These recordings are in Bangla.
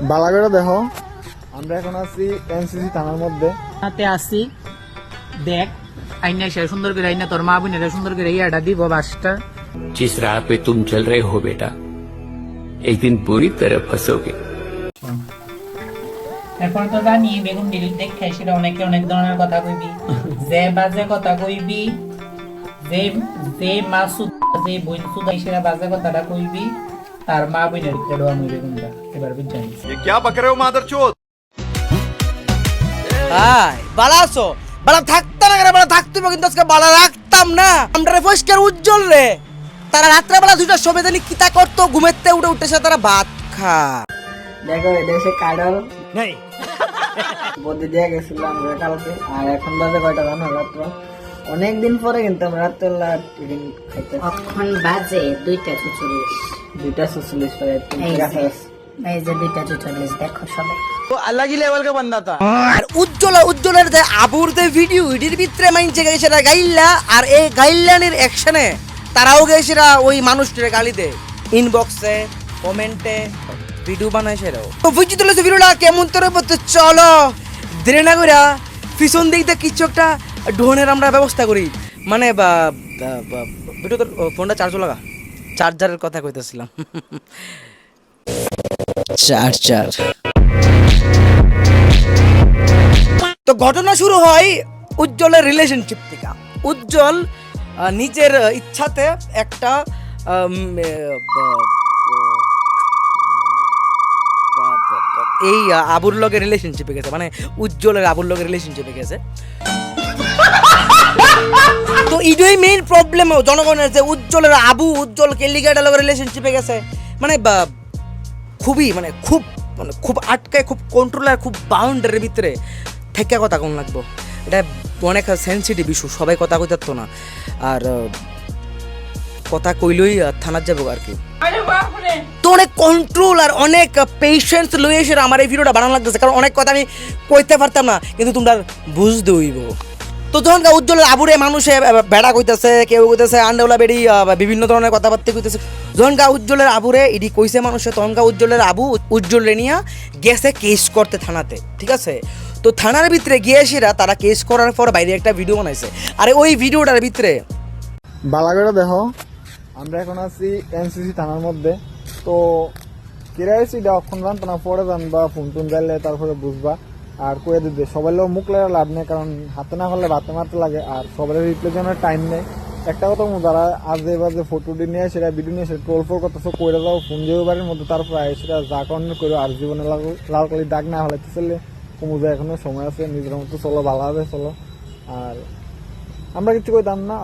বালা করে দেখো, আমরা এখন আছি এনসিসি থানার মধ্যে। হাতে আসি, দেখ আইনা সে সুন্দর করে আইনা তোর মা বোনেরা সুন্দর করে ইয়াটা দিব বাসটা। जिस राह पे तुम चल रहे हो बेटा, एक दिन बुरी तरह फंसोगे। এখন তো জানি বেগুন ডিলিট দেখে সেটা অনেকে অনেক ধরনের কথা কইবি, যে বাজে কথা কইবি, যে যে মাসুদ যে বইন সুদাই সেটা বাজে কথাটা কইবি, তার মা বোনের কেডো আমি বেগুনটা এবার বুঝছেন। ये क्या बक रहे हो मादरचोद? হাই বালা আছো? বালা থাকতো না কেন? বালা থাকতো কিন্তু আজকে বালা রাখতাম না। আমরা পরিষ্কার উজ্জ্বল রে, তারা রাত্রে বেলা 2টার সময় জানি কিতা করতো, ঘুমেতে উঠে উঠে সে তারা ভাত খা। দেখো এটা হচ্ছে কাডল বদি দিয়ে গেছিলাম কালকে, আর এখন বাজে কয়টা জানো? রাত্র অনেকদিন পরে কিন্তু আমরা রাত্রেবেলা টিফিন খাইতে। এখন বাজে 2:46। 2:46 পরে এই যে 2:46 দেখো সবাই। আর উজ্জ্বলের যে আবুর যে ভিডিও এটির ভিতরে মাইনছে গেছে গাইল্লা, আর এই গাইল্লানের অ্যাকশনে তারাও গেছে ওই মানুষটারে গালি দেয়, ইনবক্সে কমেন্টে ভিডিও বানায় সেরাও। তো বুঝতে চলেছে ভিডিওটা কেমন তোরে বলতে, চলো দেরি না কইরা পিছন দিক দিয়ে কিছু একটা ঢোনের আমরা ব্যবস্থা করি। মানে ভিডিও তোর ফোনটা চার্জও লাগা, চার্জারের কথা কইতেছিলাম। চার্জার। তো ঘটনা শুরু হয় উজ্জ্বলের রিলেশনশিপ থেকে। উজ্জ্বল নিজের ইচ্ছাতে একটা এই আবুর লগে রিলেশনশিপে গেছে, মানে উজ্জ্বলের আবুর লগে রিলেশনশিপে গেছে। তো এটাই মেইন প্রবলেম জনগণের, যে উজ্জ্বলের আবু উজ্জ্বল কেলিগাটার লগে রিলেশনশিপে গেছে, মানে খুবই মানে খুব আটকায়, খুব কন্ট্রোলার, খুব বাউন্ডারির ভিতরে থেকে কথা কোন লাগবো। এটা অনেক সেন্সিটিভ ইস্যু, সবাই কথা কইতারতো না, আর কথা কইলই থানার যাবো আর কি। তো অনেক কন্ট্রোল আর অনেক পেশেন্স লইয়ে এসে আমার এই ভিডিওটা বানানো লাগতেছে, কারণ অনেক কথা আমি কইতে পারতাম না, কিন্তু তোমরা বুঝতে হইব। তো তখন উজ্জ্বলের আবুরে মানুষে বেড়া কইতেছে, কেউ কইতেছে আন্ডাউলা বেড়ি, বিভিন্ন ধরনের কথাবার্তা কইতেছে। যখন উজ্জ্বলের আবুরে এটি কইছে মানুষে, তখন উজ্জ্বলের আবু উজ্জ্বলের নিয়ে গেছে কেস করতে থানাতে, ঠিক আছে? তো থানার ভিতরে গিয়ে সেরা তারা কেস করার পর বাইরে একটা ভিডিও বানাইছে, আর ওই ভিডিওটার ভিতরে বালা করে দেখো, আমরা এখন আছি এনসিসি থানার মধ্যে। তো কিরাইছি অক্ষণ জানতো না, পরে জানবা, ফোন টোন যাইলে তারপরে বুঝবা। আর কয়ে দিতে সবাই মুখ লেগে লাভ নেই, কারণ হাতে না করলে ভাতে মারতে লাগে, আর সবাই রিপ্লে জনের টাইম নেই। একটা কথা যারা আজে বাজে ফটোটি নিয়ে সেটা ভিডিও নিয়ে সেটা ট্রোল ফোর করতেছো, করে যাও ফোন যে বাড়ির মধ্যে, তারপর সেটা যা কারণে করো। আর জীবনে লাল কালি দাগ না হলে চললে কুমুজা এখনো সময় আছে, নিজের মতো চলো, ভালোভাবে চলো। আর আমরা কিছু কইতাম না।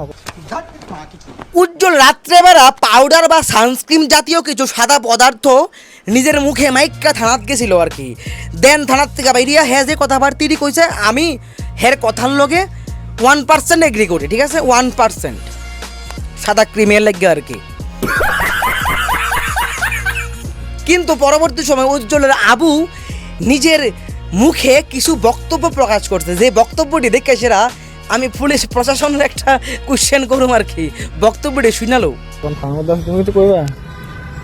উজ্জ্বল রাত্রেবেলা পাউডার বা সানস্ক্রিন জাতীয় কিছু সাদা পদার্থ নিজের মুখে মাইকা থানাত গেছিল আর কি। দেন থানার থেকে বাইরিয়া হ্যাঁ যে কথাবার্তিটি কইছে, আমি হের কথার লগে 1% এগ্রি করি, ঠিক আছে? 1% সাদা ক্রিমের লাগে আর কি। কিন্তু পরবর্তী সময় উজ্জ্বলের আবু নিজের মুখে কিছু বক্তব্য প্রকাশ করছে, যে বক্তব্যটি দেখে সেরা আমি পুলিশ প্রশাসনের একটা কোশ্চেন করুম আর কি। বক্তব্যটি শুনালো, তুমি কিছু কইবা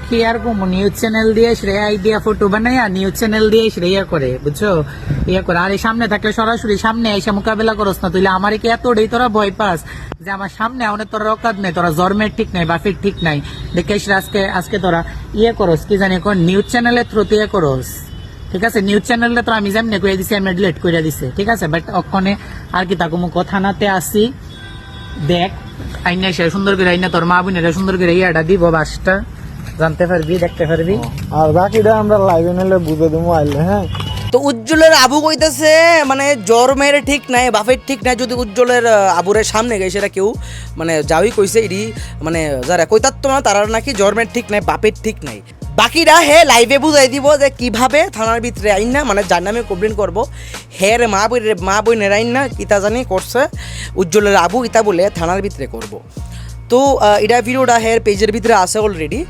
কি আর কম, নিউজ চ্যানেল দিয়ে শ্রেয়া দিয়া ফটো বানাইয়া নিউজ চ্যানেল দিয়ে শ্রেয়া করে, বুঝছো? ইয়া করে। আর এই সামনে থাকলে সরাসরি সামনে এসে মোকাবেলা করস না, তুইলে আমার কি এতটাই তোরা ভয় পাস যে আমার সামনে অনেক তোরা রকাত নেই, তোরা জন্মের ঠিক নাই, বাফির ঠিক নাই, দেখে আজকে তোরা ইয়ে করস, কি জানি এখন নিউজ চ্যানেলের থ্রুতে ইয়ে করস, ঠিক আছে? নিউজ চ্যানেলটা তো আমি যেমনি কইয়া দিছি, আমি ডিলিট কইরা দিছে, ঠিক আছে? বাট অক্ষণে আর কি তাকে মুখ থানাতে আসি, দেখ আইনা সে সুন্দর করে আইনা তোর মা বোনেরা সুন্দর করে ইয়াটা দিব বাসটা, জানতে পারবি, দেখতে পারবি। আর বাকিটা আমরা লাইভে নিলে বুঝে দেবো আইলে। হ্যাঁ, তো উজ্জ্বলের আবু কইতেছে মানে জন্মের ঠিক নাই, বাফের ঠিক নাই। যদি উজ্জ্বলের আবুরের সামনে গেছে সেটা কেউ মানে যাওই কইছে, এটি মানে যারা কইতাত্ত না তারা নাকি জন্মের ঠিক নাই, বাপের ঠিক নাই। বাকিরা হে লাইভে বুঝাই দিব যে কিভাবে থানার ভিতরে আইন না, মানে যার নামে কমপ্লেন করবো হের মা বোনের আইন না কিতা জানি করছে উজ্জ্বলের আবু, ইতা বলে থানার ভিতরে করব। তো এটা ভিডিওটা হের পেজের ভিতরে আছে অলরেডি।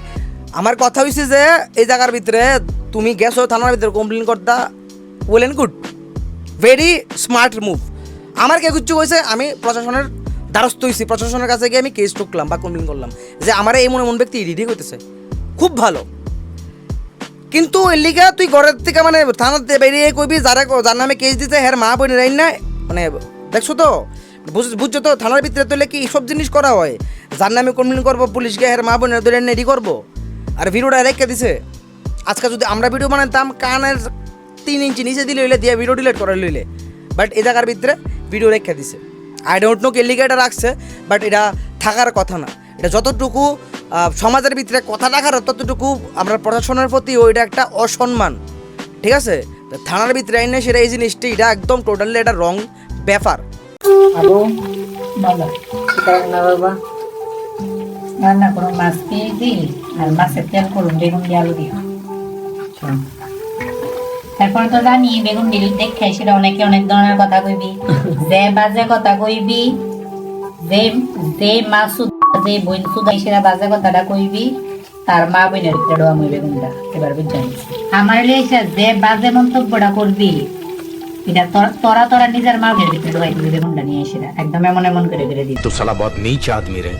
আমার কথা হয়েছে যে এই জায়গার ভিতরে তুমি গেছো থানার ভিতরে কমপ্লেন করতা, well and good, very smart move. আমার কে কিছু কইছে, আমি প্রশাসনের দ্বারস্থ হয়েছি, প্রশাসনের কাছে গিয়ে আমি কেস ঠুকলাম বা কমপ্লেন করলাম যে আমার এই মন ব্যক্তি ইডিটি করতেছে, খুব ভালো। কিন্তু এর লিগা তুই ঘরের থেকে মানে থানাতে বেরিয়ে কইবি যার নামে কেস দিতে হ্যাঁ মা বোন রাইন না মানে দেখছো তো বুঝছো তো থানার ভিতরে তুলে কি সব জিনিস করা হয় যার নামে কমপ্লেন করবো পুলিশকে হ্যাঁ মা বোনের ধরে রেডি করবো আর ভিডিওটা রেখে দিছে আজকে যদি আমরা ভিডিও বানাতাম কানের 3 ইঞ্চি নিচে দিলে হইলে দিয়ে ভিডিও ডিলিট করে লইলে বাট এই জায়গার ভিতরে ভিডিও রেখে দিছে আই ডোন্ট নো কে লিগা এটা রাখছে বাট এটা থাকার কথা না এটা যতটুকু সমাজের ভিতরে কথা রাখার ততটুকু আমরা প্রশাসনের প্রতি ওইটা একটা অসম্মান ঠিক আছে তো থানার ভিতরে আইনে সেটা এই জিনিসটা এটা একদম টোটালি এটা রং ব্যাপার আবু বলো না বাবা রান্না করো মাছ পেয়েছি আর মাছের তেল করুন বেগুন দিয়ে আলু দিয়ে তারপর তো জানি বেগুন দিল দেখে সেটা অনেকে অনেক ধরনের কথা কইবি যে বাজে কথা কইবি যে যে মাছ যে বইন সুদাই সেটা বাজে কথাটা কইবি তার মা বোনের ভিতরে আমি বেগুনটা এবার বুঝছেন আমার লেসা যে বাজে মন্তব্যটা করবি এটা তোরা নিজের মা বোনের ভিতরে ঢোকাই দিবি বেগুনটা নিয়ে এসে একদম এমন এমন করে দিবি तो साला बहुत नीच आदमी रहे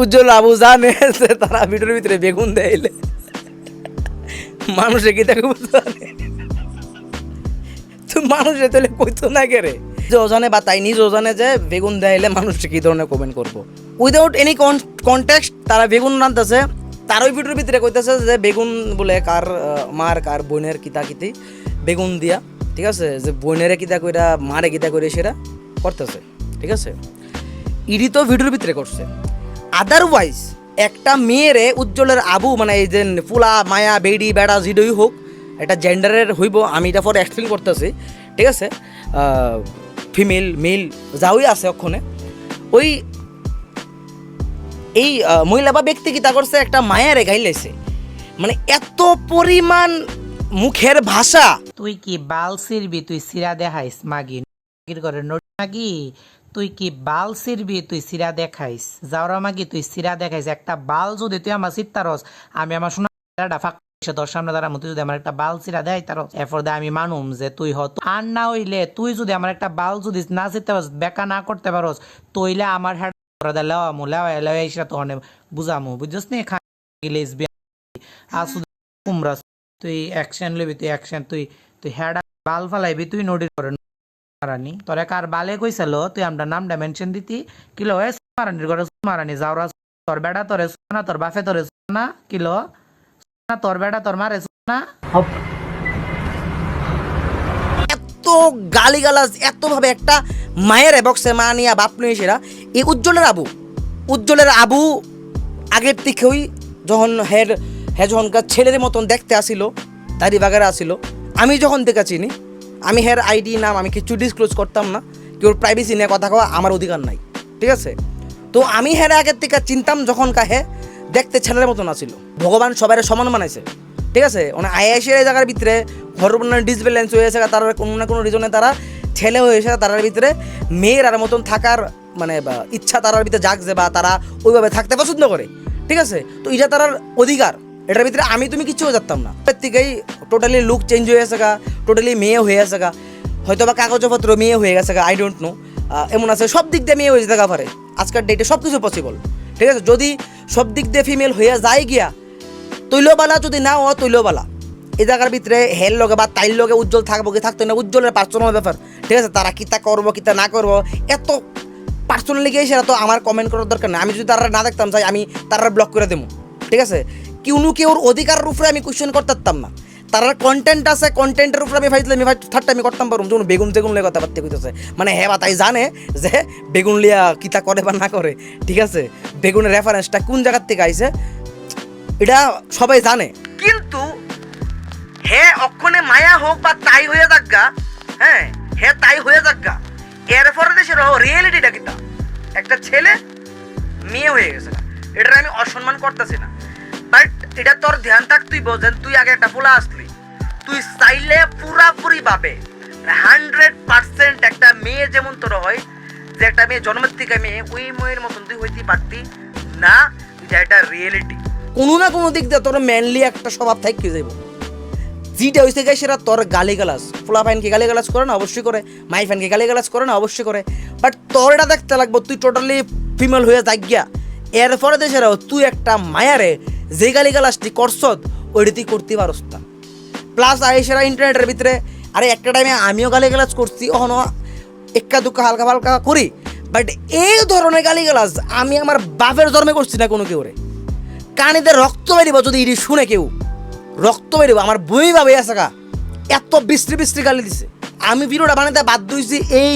উজ্জ্বল আবু জানে যে তারা ভিডিওর ভিতরে বেগুন দেয়লে মানুষে কি দেখে বুঝতে পারে তো মানুষে তাহলে কইতো না কে রে যে ওজানে বা তাই নিজ ওজানে যে বেগুন দেয়লে মানুষে কি ধরনের কমেন্ট করবো উইদাউট এনি কনটেক্সট তারা বেগুন রাঁধতেছে তার ওই ভিডিওর ভিতরে কইতেছে যে বেগুন বলে কার মার কার বোনের কিতা কিতি বেগুন দিয়া ঠিক আছে যে বোনেরে কিতা কইরা মারে কিতা করে সেটা করতেছে ঠিক আছে ইডি তো ভিডিওর ভিতরে করছে আদারওয়াইজ একটা মেয়েরে উজ্জ্বলের আবু মানে এই যে ফুলা মায়া বেডি বেড়া জিডই হোক একটা জেন্ডারের হইব আমি এটা পরে এক্সপ্লেন করতেছি ঠিক আছে ফিমেল মেল যাওই আছে ওখানে ওই এই মহিলা বা ব্যক্তি কি তা করছে একটা মায়ারে গাইলেছে মানে এত পরিমাণ মুখের ভাষা তুই কি বাল সিরবি তুই সিরা দেখাইস মাগি করে নোট মাগি তুই কি বাল সিরবি তুই সিরা দেখাইস যাওরা মাগি তুই সিরা দেখাইস একটা বাল যদি তুই আমার সিত্তারস আমি আমার শোনা ফাঁক তোর সামনে দ্বারা তুই যদি আমার একটা বাল সিরা দেয় তার এরপর দে আমি মানুম যে তুই হত আর না হইলে তুই যদি আমার একটা বাল যদি না সিতে পারস বেকা না করতে পারস তইলে আমার হ্যাঁ লেওয়া মু লেওয়া লেওয়া এসে তো অনেক বুঝামু বুঝছিস নি লেসবিয়ান আসু কুমরা তুই অ্যাকশন লবি তুই অ্যাকশন তুই তুই হ্যাডা বাল ফালাইবি তুই নোটিস করে মারানি তোরে কার বালে কইছিল তুই আমরা নামটা মেনশন দিতি কিলো এ মারানির ঘরে মারানি যাওরা তোর বেড়া তোরে না তোর বাপে তোরে না কিলো না তোর বেড়া তোর মারে না এত গালিগালাজ এত ভাবে একটা মায়ের বক্সে মা নিয়া বাপ নিয়ে সেরা এই উজ্জ্বলের আবু আগের থেকেই যখন যখনকার ছেলের মতন দেখতে আসিল তারই বাগারে আসিল আমি যখন দেখা চিনি আমি হের আইডি নাম আমি কিছু ডিসক্লোজ করতাম না কেউ প্রাইভেসি নিয়ে কথা কওয়া আমার অধিকার নাই ঠিক আছে তো আমি হের আগের থেকে চিনতাম যখন কাহে দেখতে ছেলের মতন আসিল ভগবান সবাই সমান বানাইছে ঠিক আছে মানে আইএসের এই জায়গার ভিতরে হরমোনাল ডিসব্যালেন্স হয়েছে তারা কোনো না কোনো রিজনে তারা ছেলে হয়েছে তারার ভিতরে মেয়ের আর মতন থাকার মানে ইচ্ছা তারার ভিতরে জাগছে বা তারা ওইভাবে থাকতে পছন্দ করে ঠিক আছে তো এটা তারার অধিকার এটার ভিতরে আমি তুমি কিছু জানতাম না প্রত্যেকেই টোটালি লুক চেঞ্জ হয়ে গেছে গা টোটালি মেয়ে হয়ে গেছে গা হয়তো বা কাগজপত্র মেয়ে হয়ে গেছে গা আই ডোন্ট নো এমন আছে সব দিক দিয়ে মেয়ে হয়ে যেতে পারে আজকের ডেটে সব কিছু পসিবল ঠিক আছে যদি সব দিক দিয়ে ফিমেল হয়ে যায় গিয়া তৈলবালা যদি না ও তৈলবালা এই জায়গার ভিতরে হের লগে বা তাইর লগে উজ্জ্বল থাকবো কি থাকতো না উজ্জ্বলের পার্সোনাল ব্যাপার ঠিক আছে তারা কিতা করবো কিতা না করবো এত পার্সোনালি গিয়ে সেটা তো আমার কমেন্ট করার দরকার নেই আমি যদি তারা না দেখতাম চাই আমি তারা ব্লক করে দেবো ঠিক আছে কেউর অধিকারের উপরে আমি কোয়েশ্চেন করতাম না তার কন্টেন্ট আছে কন্টেন্টের উপরে আমি ফাইজলে আমি ঠাট্টা আমি করতাম পারুম যেমন বেগুন লিয়ে কথাবার্তা কইতেছে মানে হ্যাঁ বা তাই জানে যে বেগুন লিয়া কিতা করে বা না করে ঠিক আছে বেগুনের রেফারেন্সটা কোন জায়গার থেকে আইছে এটা সবাই জানে কিন্তু হ্যাঁ অক্ষণে মায়া হোক বা তাই হয়ে যাগা হ্যাঁ তাই হয়ে যাগা এরপরে দেশের রিয়েলিটিটা কিতা একটা ছেলে মেয়ে হয়ে গেছে এটা আমি অসম্মান করতেছি না বাট এটা তোর ধ্যান থাক তুই বোঝেন তুই আগে একটা পোলা আসলি তুই চাইলে পুরাপুরি ভাবে 100% একটা মেয়ে যেমন তোর হয় যে একটা মেয়ে জন্মের থেকে মেয়ে ওই মেয়ের মতন তুই হইতে পারতি না এটা রিয়েলিটি কোনো না কোনো দিক দিয়ে তোর ম্যানলি একটা স্বভাব থাকি যাইব যেটা হয়েছে গাই সেটা তোর গালিগালাজ পোলা ফাইনকে গালিগালাজ করে না অবশ্যই করে মাই ফাইনকে গালিগালাজ করে না অবশ্যই করে বাট তোর এটা দেখতে লাগবো তুই টোটালি ফিমেল হয়ে যাক গিয়া এরপরে দেশেরাও তুই একটা মায়ারে যে গালিগালাজটি করছত ওইটি তুই করতে পারস না। প্লাস আইসেরা ইন্টারনেটের ভিতরে আরে একটা টাইমে আমিও গালিগালাজ করছি, ওখানে এক্কা দুক্কা হালকা ফালকা করি, বাট এই ধরনের গালিগালাজ আমি আমার বাপের জন্মে করছি না কোনো কেউ রে। কানিতে রক্ত বেরিব যদি ইডি শুনে কেউ, রক্ত বেরিব। আমার বই ভাবে আছে কা এত বিশ্রী বিশ্রী গালি দিছে। আমি ভিডিওটা বানাতে বাধ্য হয়েছি এই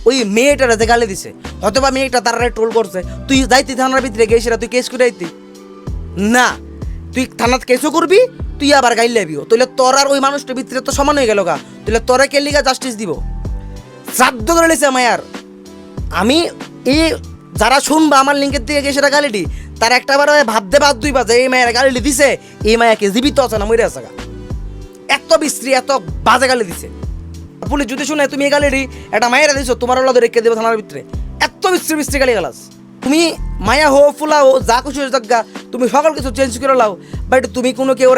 ওই মেয়েটাতে গালি দিছে, অথবা মেয়েটা তারা ট্রোল করছে। তুই যাইতি থানার ভিতরে গেছিলা, তুই কেস করে আইতি না, তুই থানাত কেসও করবি, তুই আবার গাইল লাবিও, তাহলে তোর আর ওই মানুষটার ভিতরে তো সমান হয়ে গেল গা, তাহলে তোরা কে লিগা জাস্টিস দিব? শ্রাদ্ধ করে নিছে মায়ার। আমি এই যারা শুনবা আমার লিঙ্কের থেকে গিয়ে সেটা গালিটি, তার একটা বার ভাবতে বাধ্যই বাজে এই মায়ের গালিটি দিছে, এই মায়াকে জীবিত আছে না মরে আছে গা। এত বিশ্রী এত বাজে গালি দিছে। পুলিশ যদি শুনে তুমি এই গালিটি একটা মায়েরা দিছো, তোমার ওলা রেখে দেবো থানার ভিতরে। এত বিশ্রী বিশ্রী গালি গালাস। তুমি মায়া হো ফুলা হো যা কিছু জায়গা তুমি সকল কিছু চেঞ্জ করে লাও, বাট তুমি কোনো কেউ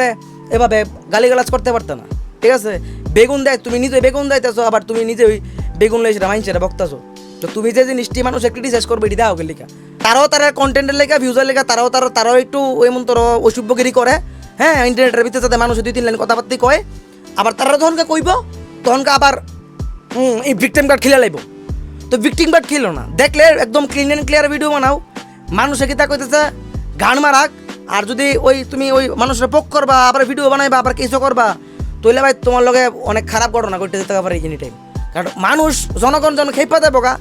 এভাবে গালিগালাজ করতে পারতো না। ঠিক আছে, বেগুন দেয়, তুমি নিজে বেগুন দেয়তেছো, আবার তুমি নিজে ওই বেগুন লাই সেটা মাইনছে বক্তাছো। তো তুমি যে জিনিসটি মানুষ ক্রিটিসাইজ করবে এটি দাও লেখা, তারাও তারা কন্টেন্টের লেখা ভিউজের লেখা, তারাও একটু এমন তোর অসভ্যগিরি করে। হ্যাঁ, ইন্টারনেটের ভিতরে যাতে মানুষ 2-3 লাইন কথাবার্তা কয়, আবার তারা তখনকে কইব, তখনকে আবার এই ভিকটিম কার্ড খেলে লাইব। তো ভিকটিম কার্ড খেলো না, দেখলে একদম ক্লিন অ্যান্ড ক্লিয়ার ভিডিও বানাও। মানুষে কি তা কইতেছে গান মারাক, আর যদি ওই তুমি ওই মানুষের পক করবা, আবার ভিডিও বানাইবা, আবার কিছু করবা, তাহলে ভাই তোমার লগে অনেক খারাপ ঘটনা ঘটতে যেতে পারে এনি টাইম। কারণ মানুষ জনগণ যখন খেপা দেবো গা,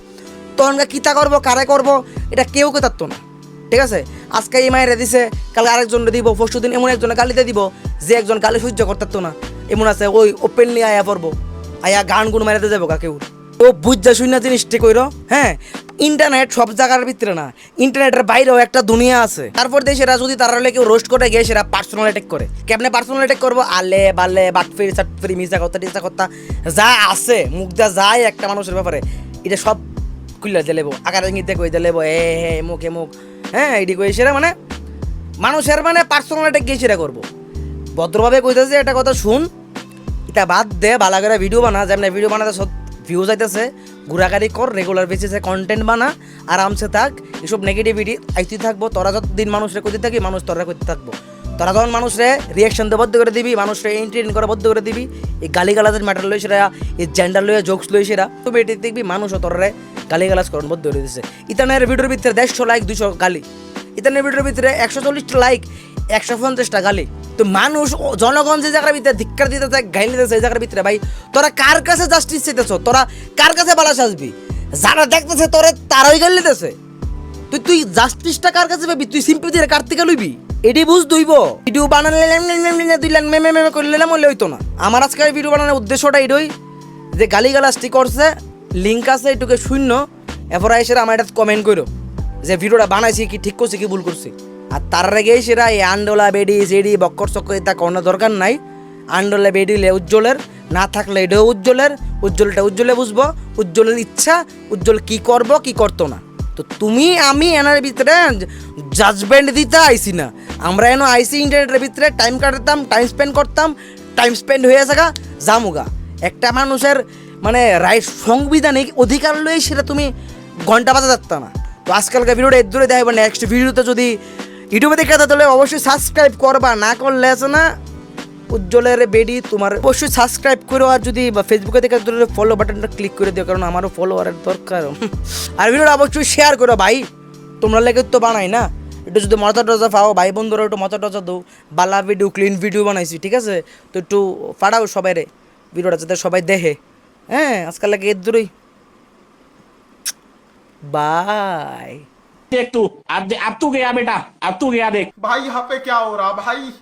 তখন কিতা করবো কারে করবো এটা কেউ কে থাকতো না। ঠিক আছে, আজকে এই মায়েরা দিছে, কালকে আরেকজন দিব, পরশু দিন এমন একজনে গালিতে দিব যে একজন গালি সহ্য করতে পারতো না। এমন আছে ওই ওপেনলি আয়া পড়বো, আয়া গান গুণ মারাতে যাবো গা কেউ। ও বুঝা শুনে জিনিসটি কইর। হ্যাঁ, ইন্টারনেট সব জায়গার ভিতরে না, ইন্টারনেটের বাইরেও একটা দুনিয়া আছে। তারপর দেশেরা যদি তারা কেউ রোস্ট করে গিয়ে সেরা পার্সোনাল অ্যাটাক করে, কেমনে পার্সোনাল অ্যাটাক করবো? আলে বালে বাটফিরি চাটফিরি মিশা কথা টিসা কথা যা আছে মুখ যা যায় একটা মানুষের ব্যাপারে, এটা সব খুললে দিলেব, আকার ইঙ্গিতে কই দিলেব, হে মুখে মুখ। হ্যাঁ, এটি কই সেরা মানে মানুষের মানে পার্সোনাল অ্যাটাক গিয়ে সেরা করবো। ভদ্রভাবে কইতেছে একটা কথা শুন, এটা বাদ দে, বালা করে ভিডিও বানা, যেমন ভিডিও বানাতে ভিউজ আইতেছে, ঘোরাঘুরি কর, রেগুলার বেসিসে কন্টেন্ট বানা, আরামসে থাক। এসব নেগেটিভিটি আইতে থাকবো, তোরা যতদিন মানুষরে করতে থাকি মানুষ তোরা করতে থাকবো। তোরা যখন মানুষরে রিয়াকশন দিয়ে বদ্ধ করে দিবি, মানুষরে এন্টারটেইন করে বদ্ধ করে দিবি, এই গালিগালাজের ম্যাটার লই সেরা, এই জেন্ডার লইয়া জোকস লই সেরা, তুমি এটি দেখবি মানুষও তোরে গালিগালাজ করেন বদ্ধ করে দিচ্ছে। ইতানের ভিডিওর ভিতরে 150 লাইক 200 গালি, ইতানের ভিডিওর ভিতরে 140 লাইক 150টা গালি। তো মানুষ জনগণ যে জায়গার ভিতরে ধিক্কার দিতেছে, গাইলে দিতেছে, এই জায়গার ভিতরে ভাই তোরা কার কাছে জাস্টিস চাইতেছ? তোরা কার কাছে বালাস আসবি? যারা দেখতেছে তোরে তারাই গাইলে দিতেছে, তুই জাস্টিসটা কার কাছে পাবি? তুই সিম্পথি কার থেকে লইবি? এটি বুঝ দইব। ভিডিও বানালে 2 লাইন মেমে করলে মনে হইতো না। আমার আজকে ভিডিও বানানোর উদ্দেশ্যটা এটাই যে গালিগালাজটি করছে, লিঙ্ক আছে এটুকু শূন্য, এরপর এসে আমার এটা কমেন্ট করো যে ভিডিওটা বানাইছি কি ঠিক করছি কি ভুল করছি। আর তার আগে সেরা এই আন্ডোলা বেডি সেডি বক্কর চক্কর এটা কোনো দরকার নাই। আন্ডোলা বেডিলে উজ্জ্বলের, না থাকলে এটাও উজ্জ্বলের, উজ্জ্বলটা উজ্জ্বলে বুঝবো, উজ্জ্বলের ইচ্ছা, উজ্জ্বল কি করব কি করতো না। তো তুমি আমি এনার ভিতরে জাজমেন্ট দিতে আইসি না, আমরা এনে আইসি ইন্টারনেটের ভিতরে টাইম কাটাতাম, টাইম স্পেন্ড করতাম, টাইম স্পেন্ড হয়ে থাকা জামুগা। একটা মানুষের মানে রাইট সাংবিধানিক অধিকার লয়ে সেটা তুমি ঘন্টা বাজা যাচ্তা না। তো আজকালকার ভিডিওটা এর দূরে দেখাবো, নেক্সট ভিডিওতে যদি ইউটিউবে দেখে তাহলে অবশ্যই সাবস্ক্রাইব করবা, না করলে আছে না উজ্জ্বলের বেডি তোমার অবশ্যই সাবস্ক্রাইব করো। আর যদি ফেসবুকে দেখে ফলো বাটনটা ক্লিক করে দিও, কারণ আমারও ফলোয়ারের দরকার। আর ভিডিওটা অবশ্যই শেয়ার করো ভাই, তোমরা লেগে তো বানাই না, একটু যদি মজা টজা পাও ভাই বন্ধুরা, একটু মজা টজা দাও, বালা ভিডিও ক্লিন ভিডিও বানাইছি, ঠিক আছে? তো একটু পাঠাও সবাই রে ভিডিওটা যাতে সবাই দেখে। হ্যাঁ, আজকাল লাগে এর দূরেই বাই। देख तू अब तू गया बेटा, अब तू गया देख। भाई यहाँ पे क्या हो रहा भाई?